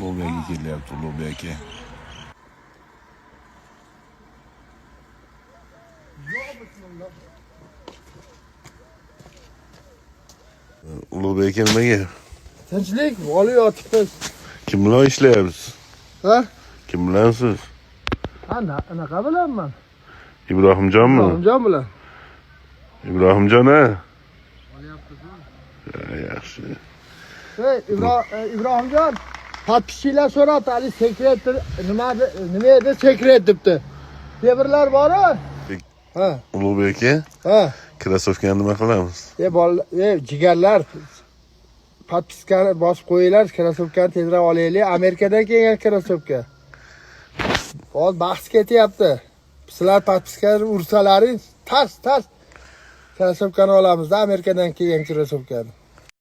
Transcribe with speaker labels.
Speaker 1: Ulug'bek kelyapti, Ulug'bek aka. Ulug'bek aka nimaga?
Speaker 2: Tinchlik, bola yotibmiz.
Speaker 1: Kim bilan ishlayapsiz?
Speaker 2: Ha?
Speaker 1: Kim bilan siz?
Speaker 2: Anaqa bilanman.
Speaker 1: Ibrohimjonmi?
Speaker 2: Ibrohimjon bilan.
Speaker 1: Ibrohimjon a? Yaxshi.
Speaker 2: Hey, Ibrohimjon, подписчиlar so'rabdi, ali sekret nima edi sekret debdi. Tebrlar bor-ku? Ha.
Speaker 1: Ulug'bek aka,
Speaker 2: Ha.
Speaker 1: krossovkani nima qilamiz?
Speaker 2: Jigarlar подпискani bosib qo'yinglar, krossovkani tezroq olaylik. Amerikadan kelgan krossovka. Hozir bahs ketyapti. Sizlar подпискani ursalaring, tars krossovkani olamiz-da, Amerikadan kelgan krossovkani.